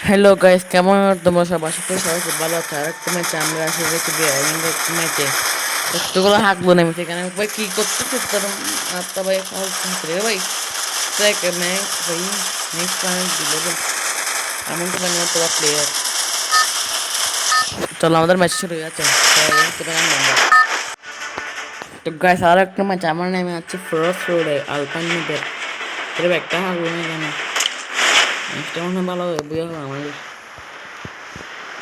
Hello guys, কেমন আছো তোমরা সব? আশা করি সবাই খুব ভালো আছে। আর একটা ম্যাচে আমরা আসে গেছি একটা ম্যাচে এতগুলো হাঁকবো না আমি সেখানে ভাই কি করতেছে তোর আত্মা ভাই রে ভাই ট্র্যাক ম্যাচ ভাই নেক্সট পয়েন্ট দিল ভাই এমন তো মানে তোমার প্লেয়ার। চলো আমাদের ম্যাচ শুরু হয়ে যাচ্ছে। তো গাইস আর একটা ম্যাচ আমার নামে আছে ফ্রস্ট রোডে আলপাইনিদের। এর একটা হাঁকবো না কেন ম্যাচটা মনে হয় ভালো হবে বুঝা আমাদের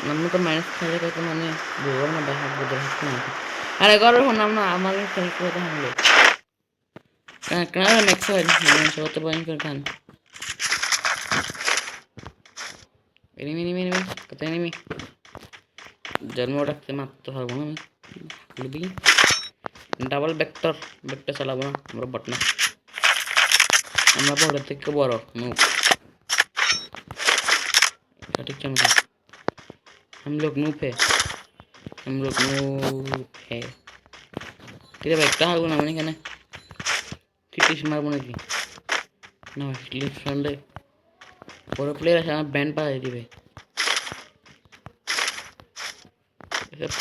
ನಮ್ಮದು ಮೆಣಸು ಕಲಿಬೇಕು ಮನೆ ಗೋರ್ನ ಬೈ ಹಾಕ್ಬೋದು ಹಾಕ್ತೀನಿ ಅರೆ ಗೋರ್ ನಮ್ಮ ಅಮ್ಮನ ಕಲಿಕೋದು ಹಂಗೆ ಕನ್ನಡ ನೆಕ್ಸ್ಟ್ ನಾನು ಸೋತ ಭಯಂಕರ ಕಾನ್ ಎನಿಮಿ ಎನಿಮಿ ಎನಿಮಿ ಕತೆ ಎನಿಮಿ ಜನ್ಮ রাখতে মারতে পারবো না খুলবি ডাবল ভেক্টর ভেক্টর চালাবো না আমরা বট না আমরা বড় থেকে বড় নো সঠিক কেমন हम लोग नूप है हम लोग नूप है तेरे भाई कहाँ हो ना मैंने कहना किस मार बोने की ना क्लिप फ्रेंड पूरा प्लेयर है बैंड पा देती भाई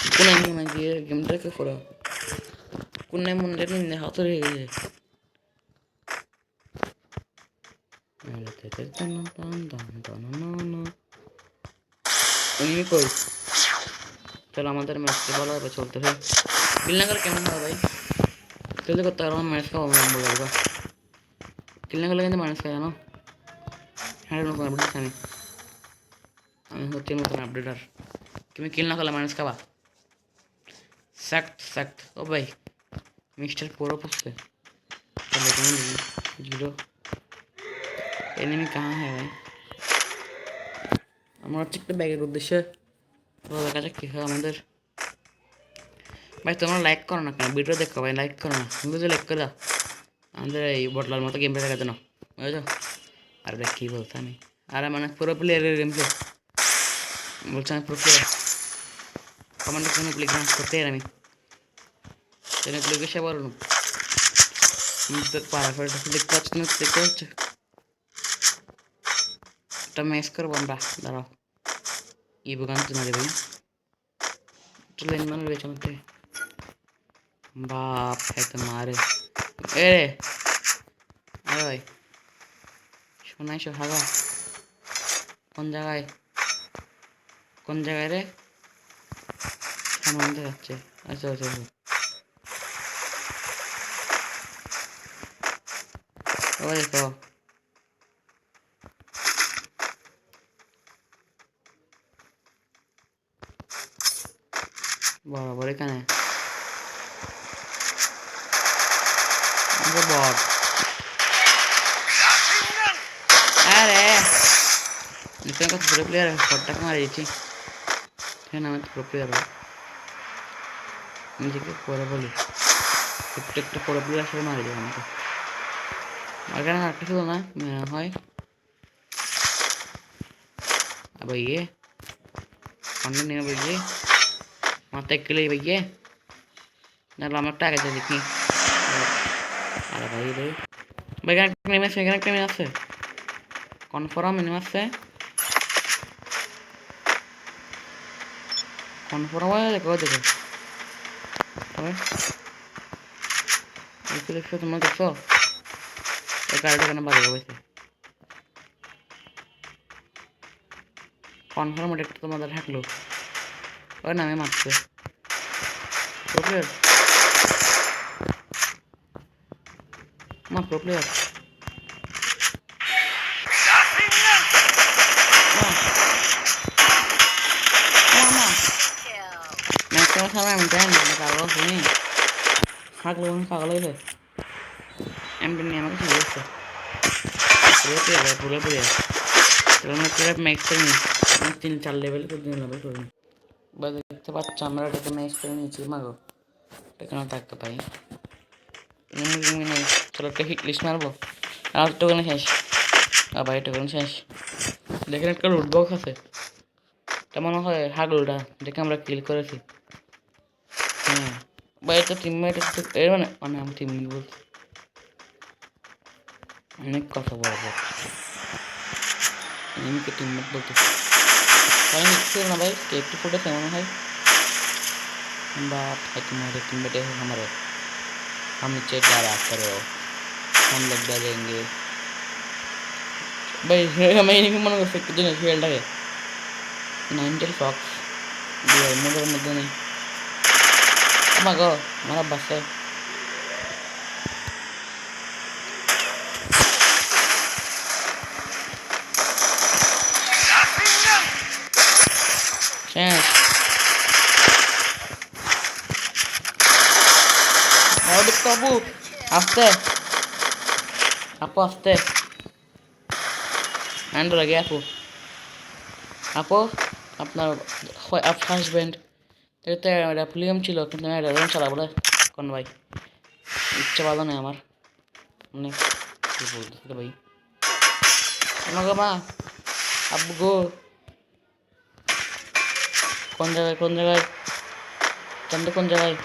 कुछ नहीं मैं ये गेम ट्रैक के पूरा कुछ नहीं मुन्ने नहीं हाथ रह गए उन्हीं कोई चलो हमारे मैच के बाल पे चलते हैं किलने कर क्या ना भाई तो देखो तारा मैच का होगा बोलेगा किलने कर लेकिन मैच का है ना হ্যাঁ নতুন আপডেট আমি হচ্ছে নতুন আপডেটার তুমি কিল না করলে মানুষ খাবা सख्त सख्त ओ भाई मिस्टर पोरो पूछते चलो कौन जीरो एनिमी कहाँ है भाई আমার হচ্ছে একটা ব্যাগের উদ্দেশ্যে দেখা যাক কি হয় আমাদের ভাই তোমরা লাইক করো না কেন ভিডিও দেখো ভাই লাইক করো না তুমি যদি লাইক করে দাও আমাদের এই বটলার মতো গেম প্লে দেখাতে না বুঝেছো আর ভাই কী বলতে আমি আর মানে পুরো প্লেয়ারের গেম প্লে বলছি আমি পুরো প্লেয়ার কমান্ডার কোনো প্লে গ্রাম করতে আমি তেনে প্লেকে সে বলো তো পারা করে দেখতে পাচ্ছ না দেখতে পাচ্ছ এটা ম্যাচ করবো আমরা দাঁড়াও ই বুকান তো মারে ভাই চলে মানে বেচ আমাকে বাপ है तो मारे ए আরে ভাই শোনাই শো হাগা কোন জায়গায় রে সামনে যাচ্ছে আচ্ছা আচ্ছা ও দেখো বরাবর এখানে বট আরে নিশ্চয় কত পুরো প্লেয়ার বটটাকে মারা দিয়েছি হ্যাঁ আমি তো পুরো প্লেয়ার নিজেকে পরে বলি একটু পুরো প্লেয়ার সাথে মারা দেবো আমাকে এখানে একটা ছিল না হয় भैया हमने नहीं भैया माता के लिए भैया ना लामा टाक है देखनी अरे भाई रे भैया कनेक्ट में আছে কনফার্ম মিনিমাম আছে কনফার্ম হয় দেখো দেখো তবে এই দেখো তোমরা দেখো এই কার্ডটা কেন বাজে হয়েছে কনফার্ম এটা তোমাদের থাকলো ওই নামে মারছে প্রো প্লেয়ার প্রো প্লেয়ার मैं सारा मैं जान नहीं पागल हो नहीं पागल हो पागल है एम भी नहीं हमारे चाहिए इससे पूरे पूरे तो मैं पूरा मैक्स नहीं मैं 3-4 लेवल को दिन लेवल करूँ बस देखते बात चामड़ा के मैक्स करने नीचे मारो टेकना तक तो भाई नहीं चलो के हिट लिस्ट मारबो আর তো কোন শেষ ভাই এটা কোন শেষ দেখেন একটা রুট বক্স আছে এটা মনে হয় হাগলটা দেখে আমরা কিল করেছি হ্যাঁ ভাই এটা টিমমেট এর মানে আমি টিমমেট বলছি অনেক কথা বলবো এমনিকে টিমমেট বলতে পানি ছিল না ভাই, একটু ফুটেছে মনে হয়। बात है तुम्हारे, तुम बेटे हो हमारे, हम नीचे डरा करो, हम लोग डरेंगे भाई। हमें नहीं मन कर सकते दिन खेलটাকে नाइनटेल फॉक्स দিয়ে মনের মধ্যে নেই। আমার গো আমার বাসে শেষ। আর দেখো আপু আস্তে, আপু আস্তে হ্যান্ড লাগে আপু। আপু আপনার হাজব্যান্ড এটা একটা ফিল্ম ছিল, কিন্তু আমি এটা চালাবো না কোন ভাই, ইচ্ছা ভালো নেই আমার, অনেক কি বলতে ভাই। আমাকে মা আব্বু গো কোন জায়গায়, কোন জায়গায় চান্দে, কোন জায়গায়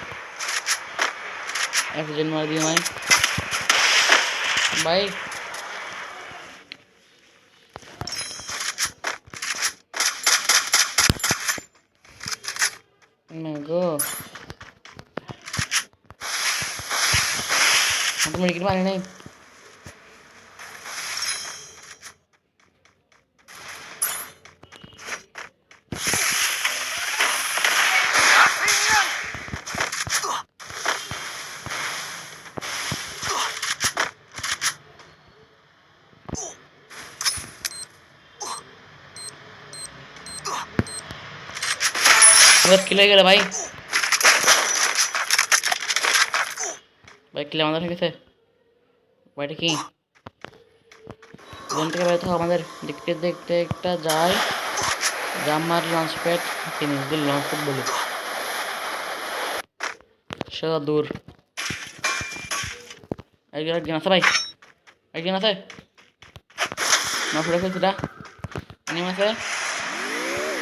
অ্যাক্সিডেন্ট মারা দিয়ে ভাই ভাই। গো মেডিকেল পানি নেই। কিলে গেলে ভাই, ভাই কিলে আমাদের হয়ে গেছে। ভাইটা কি ওখান থেকে বেরোতে হবে আমাদের, দেখতে দেখতে একটা যায় জামার লঞ্চ প্যাড, নিজেদের লঞ্চ প্যাড বলি সেটা দূর। একজন আছে ভাই, একজন আছে না ফেলে ফেলছিটা এনিম আছে,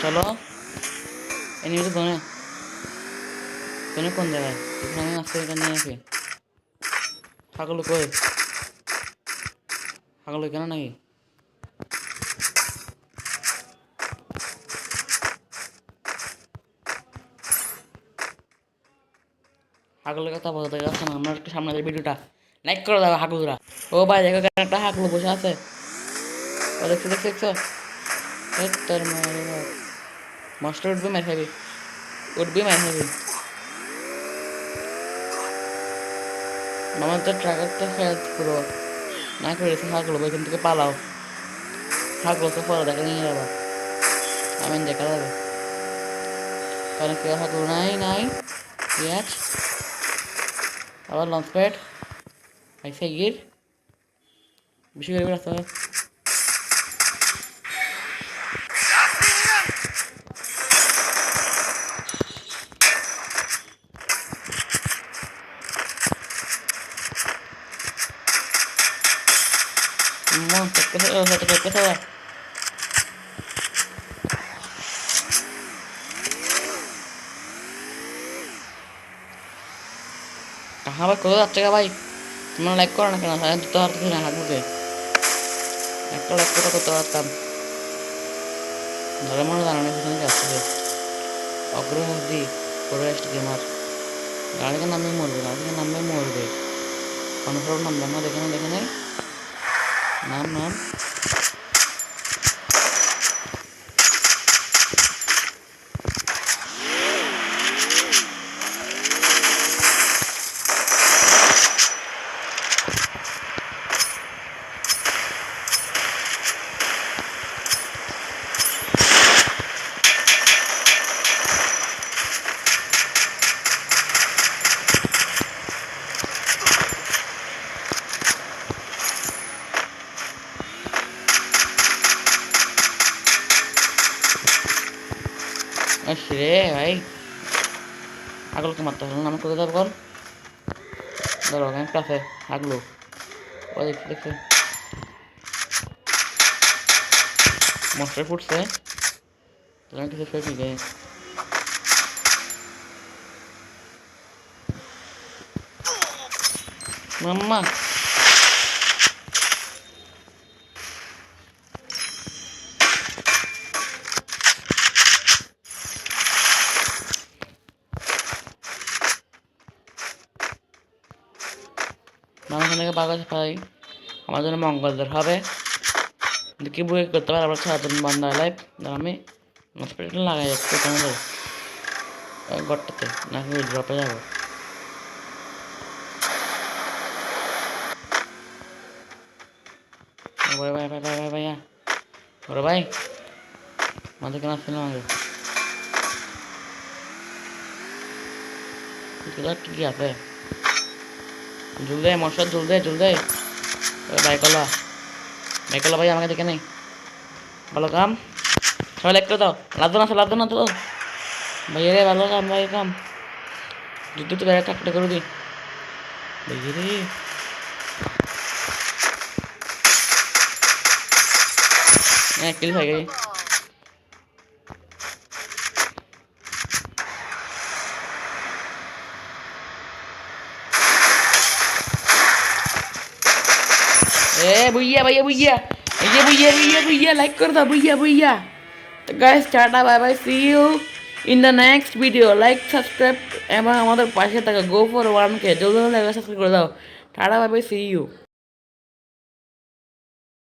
চলো এনিমি তো ধনে ধনে কোন জায়গায়, এখানে আছে, এখানে আছে ছাগল কই, ছাগল কেন নাকি হাগলের কথা বলতে যাচ্ছে না। আমরা একটু সামনে ভিডিওটা লাইক করে দাও হাগলুরা। ও ভাই দেখো একটা হাগলু বসে আছে, ও দেখছো দেখছো দেখছো, তোর মাস্টার উঠবে মেরে খাবি, উঠবি মেরে খাবি। মামার তো ট্রাকারটা হেল্প করো না করেছে, হাগলো এখান থেকে পালাও, হাগলো তো পরে দেখা নিয়ে যাবো, আমি দেখা যাবে কারণ কেউ হাগলো নাই নাই পেঁয়াজ আবার লঞ্চ প্যাড আইসে গির বেশি করে রাখতে হবে। कहाँ भाई कोথাও যাচ্ছে ভাই, তোমরা লাইক করো না কেন? আমি তো হারতেছি না, হাত মুখে একটা লাইক করে করতে পারতাম। ধরে মনে জানা না সেখানে যাচ্ছে অগ্রহাসি ফরেস্ট গেমার, গাড়ি থেকে নামে মরবে, গাড়ি থেকে নামবে মরবে, কনফার্ম নামবে না, দেখে না দেখে নেই নাম নাম। রে ভাই আগলকে মারতে হলো না, আমি কোথায় যাবো বল, ধরো একটা আছে আগলো, ও দেখতে দেখতে মশলা ফুটছে, তোমার কিছু ফেঁকি গে মাম্মা। এখান থেকে বাগাতে পাই আমার জন্য মঙ্গলবার হবে দেখি বই করতে পারে আবার সারাদিন বন্ধ হয় লাইফ আমি হসপিটাল লাগাই একটু তোমাদের ঘরটাতে নাকি ড্রপে যাবো ভাই ভাই ভাই ভাই ভাই ভাইয়া ওরে ভাই আমাদের কেন আসছিল আমাকে কি আছে জুল দে মশার জুল দে বাইকলা বাইকলা ভাই আমাকে দেখে নেই ভালো কাম সবাই লাইক করে দাও লাদ না তো ভাইয়া রে ভালো কাম ভাই কাম যুদ্ধ তো বাইরে কাকটা করে দি ভাইয়া রে হ্যাঁ কিল হয়ে গেছে भैया भैया भैया भैया भैया भैया भैया लाइक कर दो भैया भैया तो guys tata bye bye see you in the next video like subscribe এবং আমাদের পাশে থাকা গো ফর 1K জলদি জলদি সাবস্ক্রাইব করে দাও tata bye bye see you